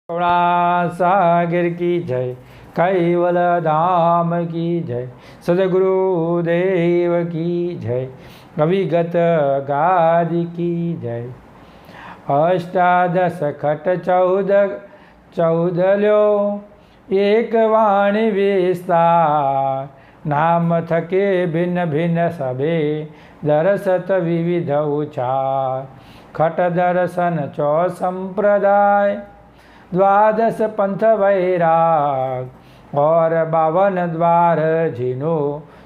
करुणा सागर की जय, कैवल धाम की जय, सदगुरुदेव की जय, अविगत गादि की जय। अष्टादश खट चौदल्यो एक वाणी विस्तार, नाम थके भिन्न भिन्न सबे दरसत विविध उचार। खट दर्शन चौ संप्रदाय, द्वादश पंथ वैराग, और 52 द्वार जिनो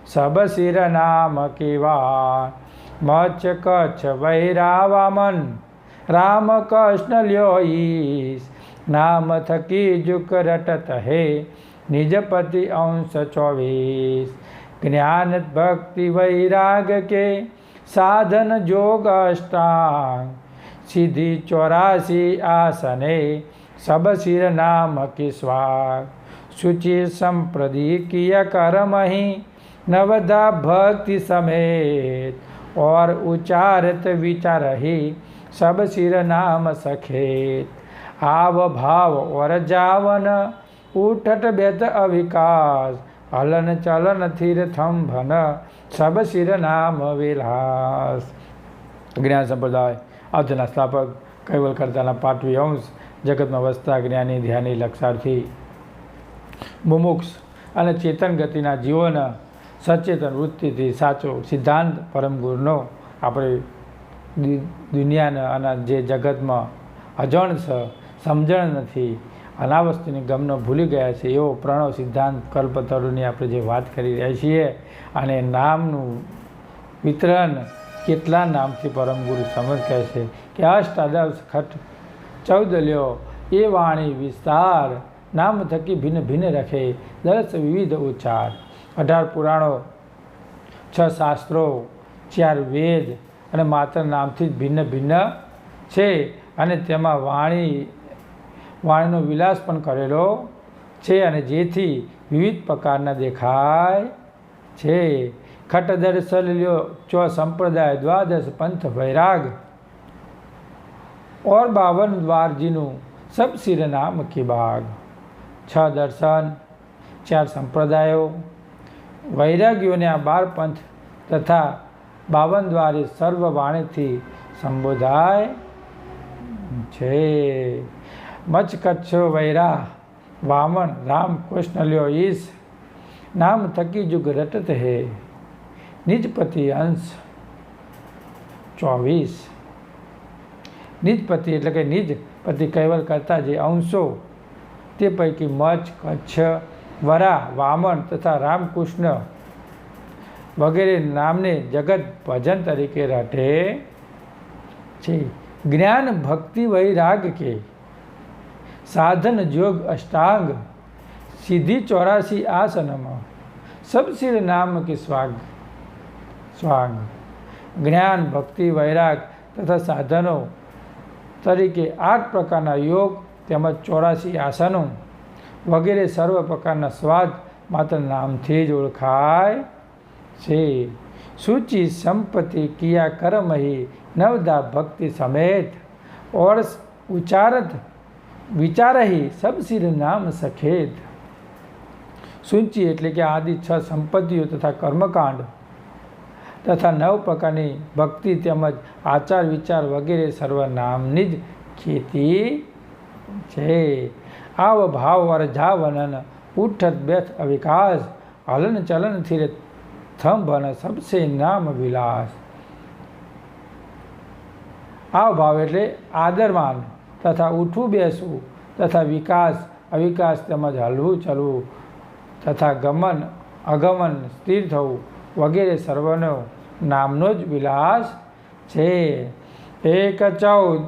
सब सिर नाम की वार। मच्छ कच्छ वैरा वामन, राम कृष्ण ल्यो ईश, नाम थकी जुक रटत है निजपति अंश 24। ज्ञान भक्ति वैराग के साधन जोग अष्टांग, सीधी 84 आसने सब सिर नाम की स्वाग। शुचि संप्रति किया कर्म ही नवदा भक्ति समेत, और उचारत विचार ही सब सिर नाम सखेत। आव भाव और जावन उठट बेत अविकास, हलन चलन थिर थंभन सब सिर नाम विलास। જ્ઞાન સંપ્રદાય આજના સ્થાપક કૈવલ કરતાના પાટવી અંશ, જગતમાં વસતા જ્ઞાની ધ્યાની લક્ષાર્થી મુમુક્ષ અને ચેતન ગતિના જીવોના સચેતન વૃત્તિથી સાચો સિદ્ધાંત પરમ ગુરુનો આપણે દુનિયાના અને જે જગતમાં અજણ છે, સમજણ નથી, અનાવસ્તુની ગમનો ભૂલી ગયા છે એવો પ્રણવ સિદ્ધાંત કલ્પતરુની આપણે જે વાત કરી રહ્યા છીએ, અને નામનું વિતરણ કેટલા નામથી પરમ ગુરુ સમજ કહે છે કે અષ્ટાદશ ખટ 14 લ્યો એ વાણી વિસ્તાર, નામ થકી ભિન્ન ભિન્ન રખે દસ વિવિધ ઉચ્ચાર। 18 પુરાણો, 6 શાસ્ત્રો, 4 વેદ અને માત્ર નામથી જ ભિન્ન ભિન્ન છે, અને તેમાં વાણીનો વિલાસ પણ કરેલો છે, અને જેથી વિવિધ પ્રકારના દેખાય છે। ખટ દર્શન લ્યો ચો સંપ્રદાય, द्वादश पंथ वैराग, और 52 द्वार जिनु सब सिर नाम की बाग। 6 दर्शन, 4 संप्रदायों, वैराग्यों ने आ 12 पंथ तथा 52 द्वारे सर्व वाणी थी संबोधाय छे। मच कच्छो वैरा वामन, राम कृष्ण ल्यो ईश, नाम थकी जुग रटत है निजपति अंश 24। निजपति એટલે કે નિજ પતિ કૈવલ કરતા જે અંશો, તે પૈકી મચ્છ, કચ્છ, વરા, વામન તથા રામકૃષ્ણ વગેરે નામને જગત ભજન તરીકે રટે છે। જ્ઞાન ભક્તિ વૈરાગ के साधन जोग अष्टांग, सीधी 84 आसनमा सब सिर नाम की स्वाग। જ્ઞાન ભક્તિ વૈરાગ તથા સાધનો તરીકે 8 પ્રકારના યોગ તેમજ 84 આસનો વગેરે સર્વ પ્રકારના સ્વાદ માત્ર નામથી જ ઓળખાય છે। सूची संपत्ति किया कर्म ही नवदा भक्ति समेत, और उचारत विचार ही सब सिर नाम सखेत। सूची એટલે કે આદિ 6 સંપત્તિઓ તથા કર્મકાંડ તથા 9 પ્રકારની ભક્તિ તેમજ આચાર વિચાર વગેરે સર્વ નામની જ ખેતી છે। આવ ભાવ વર જાવનન ઉઠત બેઠ અવિકાસ, હલન ચલન થિર થંભન સબસે નામ વિલાસ। આવ ભાવ એટલે આદરમાન તથા ઉઠવું બેસવું તથા વિકાસ અવિકાસ તેમજ હલવું ચલવું તથા ગમન અગમન સ્થિર થવું વગેરે સર્વનો નામનો જ વિલાસ છે। 1 14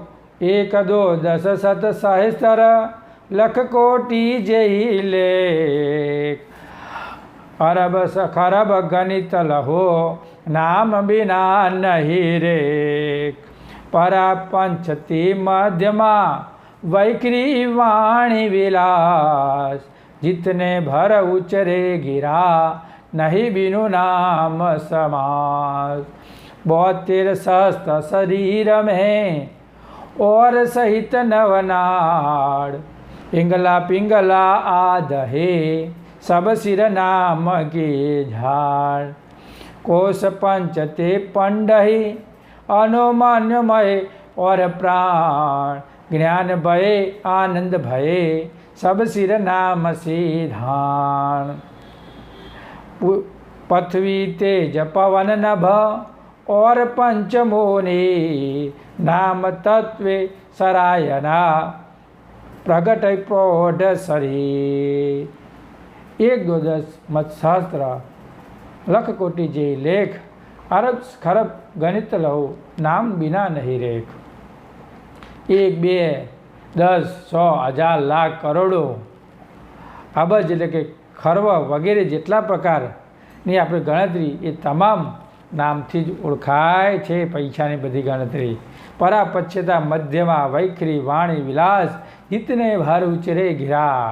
1 2 10 7 સહસ્ત્ર લખ કોટી જેહી લેખ, अरब सखरब गणित लहो नाम बिना नहीं रेख। परा पंचती मध्यमा वैक्री वाणी विलास, जितने भर उचरे गिरा नहीं बिनु नाम समास। 72 सहस्त्र शरीर में और सहित नवनाड़, पिंगला पिंगला आदहे सब सिर नाम के झाड़ कोश पंच ते पंडही अनुमान्यमय और प्राण ज्ञान भये आनंद भये सब सिर नाम से धान पृथ्वी तेज पवन नभ और पंचमोने नाम तत्वे सरायना प्रगट प्रौढ़ शरीर 1-2-10 मत सहस्त्र लख कोटि जे लेख अरब खरब गणित लहो नाम बिना नहीं रेख 1, 2, 10, 100, 1000 लाख करोड़ो अबज એટલે કે ખર્વ વગેરે જેટલા પ્રકારની આપણે ગણતરી એ તમામ નામથી જ ઓળખાય છે. પૈસાની બધી ગણતરી પરા પચ્છતા મધ્યમાં વૈખરી વાણી વિલાસ હિતને ભાર ઉચરે ઘિરા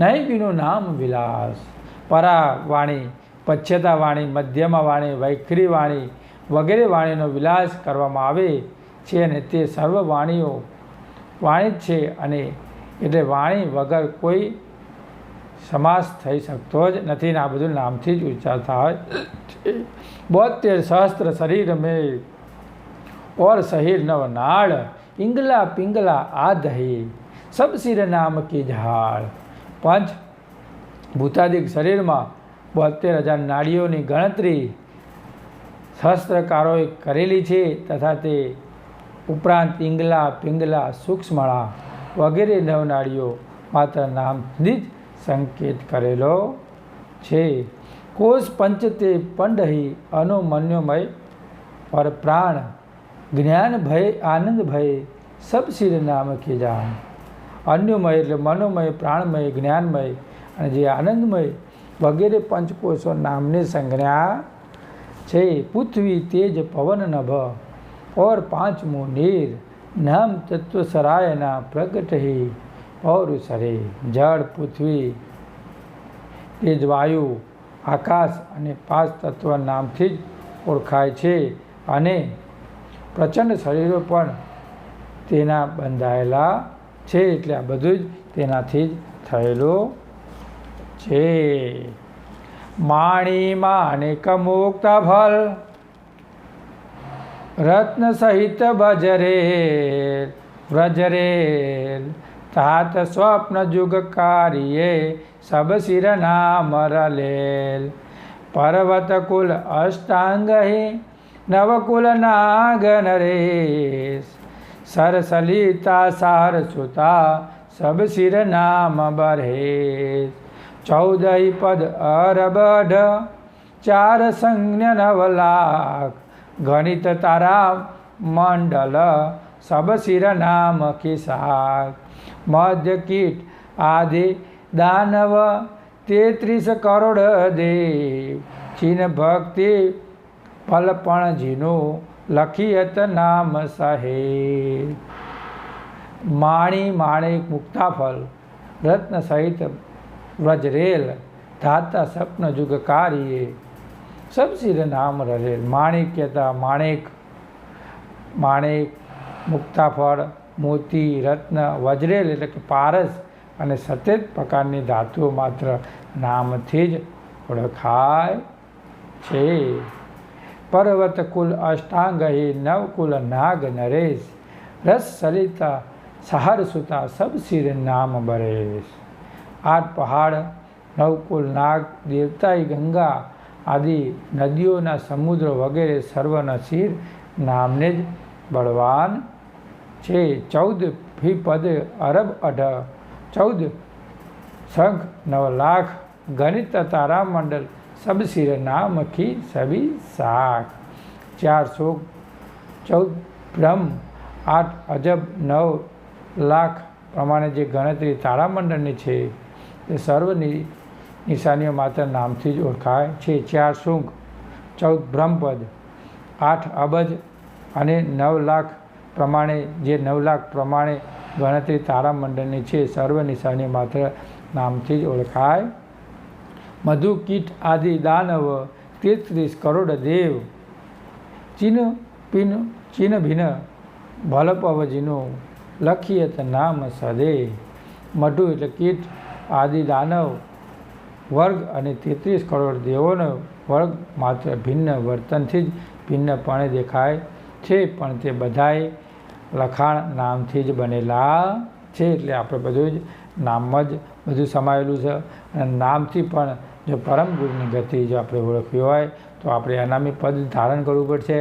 નહીં બીનું નામ વિલાસ. પરા વાણી, પચ્છતા વાણી, મધ્યમાં વાણી, વૈખરી વાણી વગેરે વાણીનો વિલાસ કરવામાં આવે છે અને તે સર્વ વાણીઓ વાણી જ છે અને એટલે વાણી વગર કોઈ સમાસ થઈ શકતો જ નથી ને આ બધું નામથી જ ઉચ્ચારતા હોય. 72 સહસ્ત્ર શરીર મેં और शहीर नव नाड़ इंगला पिंगला आदही सब सिर नाम की झाड़. 5 ભૂતાદિક શરીરમાં 72,000 નાડીઓની ગણતરી સહસ્ત્રકારોએ કરેલી છે તથા તે ઉપરાંત ઇંગલા પિંગલા સૂક્ષ્મણા વગેરે નવનાડીઓ માત્ર નામથી જ સંકેત કરેલો છે. કોષ પંચ તે पंडही अनुमन्योमय और प्राण જ્ઞાન ભય આનંદ ભય સબ સિર નામ કે જાણ. અન્યોમય એટલે મનોમય, પ્રાણમય, જ્ઞાનમય અને જે આનંદમય વગેરે પંચકોશો નામની સંજ્ઞા છે. પૃથ્વી તેજ પવન નભ और 5 નીર નામ તત્વ સરાયના પ્રગટ હે और સરે. જળ, પૃથ્વી, તેજ, વાયુ, આકાશ અને 5 તત્વ નામથી જ ઓળખાય છે અને પ્રચંડ શરીરો પણ તેના બંધાયેલા છે એટલે આ બધું જ તેનાથી જ થયેલું છે. માણી માણિક મુક્ત ફલ રત્ન સહિત બજરે વ્રજરે તાત સ્વપ્ન જુગ કાર્યે સબ સિર નામ રલેલ. પર્વત કુલ અષ્ટાંગ હે નવકુલ નાગ નરેશ સરસલિતા સાર સુતા સબ સિર નામ બરહેશ. 14 પદ અરબઢ 4 સંજ્ઞ 9 લાખ ગણિત તારા મંડલ સબ સિર નામ કી શાખ. મધ્ય કીટ આદિ દાનવ 33 કરોડ દેવ ચીન ભક્તિ ફલપણ જીનું લખિયત નામ સહે. માણી માણિક મુક્તાફલ રત્ન સહિત વ્રજરેલ ધાતા સપન જુગ કાર્યે સબ સિર નામ રહેલ. માણિક કહેતા માણિક, માણિક, મુક્તાફળ, મોતી, રત્ન, વજરેલ એટલે કે પારસ અને 17 પ્રકારની ધાતુઓ માત્ર નામથી જ ઓળખાય છે. પર્વત કુલ અષ્ટાંગ હે નવકુલ નાગ નરેશ રસ સલિતા સહાર સુતા સબ સિર નામ બરેશ. 8 પહાડ, નવકુલ નાગ, દેવતાઈ, ગંગા આદિ નદીઓના સમુદ્ર વગેરે સર્વના શિર નામને જ બળવાન છે. 14 પદ અરબ અઢ 14 શંખ 9 લાખ ગણિત તારામંડલ सब सिर नाम की सभी शाख. 414 બ્રહ્મ 8 અજબ 9 લાખ પ્રમાણે જે ગણતરી તારામંડળની છે તે સર્વની નિશાનીઓ માત્ર નામથી જ ઓળખાય છે. 4 શુંખ 14 બ્રહ્મપદ 8 અબજ અને 9 લાખ પ્રમાણે જે 9 લાખ પ્રમાણે ગણતરી તારામંડળની છે સર્વ નિશાનીઓ માત્ર નામથી જ ઓળખાય. મધુ કીટ આદિ દાનવ 33 કરોડ દેવ ચીન ભિન ભલપવજીનું લખિયત નામ સદે. મઢુ એટલે કીટ આદિ દાનવ વર્ગ અને 33 કરોડ દેવોનો વર્ગ માત્ર ભિન્ન વર્તનથી જ ભિન્નપણે દેખાય છે, પણ તે બધાય લખાણ નામથી જ બનેલા છે. એટલે આપણે બધું જ નામમાં જ બધું સમાયેલું છે. અને નામથી પણ જો પરમ ગુરુની ગતિ જો આપણે ઓળખવી હોય તો આપણે અનામી પદ ધારણ કરવું પડશે.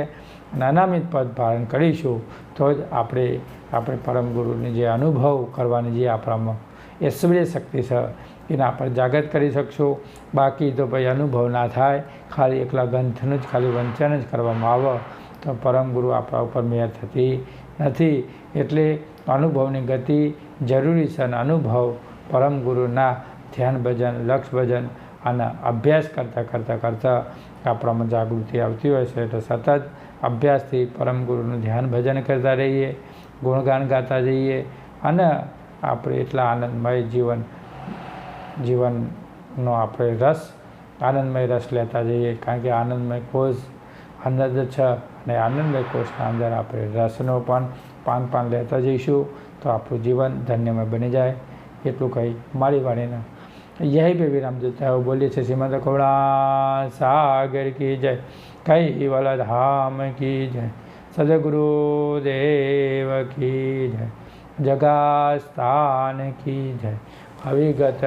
અને અનામિત પદ ધારણ કરીશું તો જ આપણે પરમ ગુરુની જે અનુભવ કરવાની જે આપણામાં ઐશ્વર્ય શક્તિ છે એને આપણે જાગૃત કરી શકશું. બાકી તો ભાઈ અનુભવ ના થાય, ખાલી એકલા ગ્રંથનું જ ખાલી વંચન જ કરવામાં આવે તો પરમ ગુરુ આપણા ઉપર મેર થતી નથી. એટલે અનુભવની ગતિ જરૂરી છે. અને અનુભવ પરમ ગુરુના ધ્યાન ભજન, લક્ષ ભજન અને અભ્યાસ કરતાં આપણામાં જાગૃતિ આવતી હોય છે. એટલે સતત અભ્યાસથી પરમ ગુરુનું ધ્યાન ભજન કરતા રહીએ, ગુણગાન ગાતા જઈએ અને આપણે એટલા આનંદમય જીવનનો આપણે આનંદમય રસ લેતા જઈએ. કારણ કે આનંદમય કોષ અંદર જ છે અને આનંદમય કોષના અંદર આપણે રસનો પણ પાન લેતા જઈશું તો આપણું જીવન ધન્યમય બની જાય. એટલું કહી મારી વાણીના यही पे विराम देता है. वो बोलिए छे श्रीमद करुणा सागर की जय, कैवल धाम की जय, सदगुरु देव की जय, जगास्थान की जय, अविगत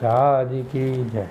राज की जय.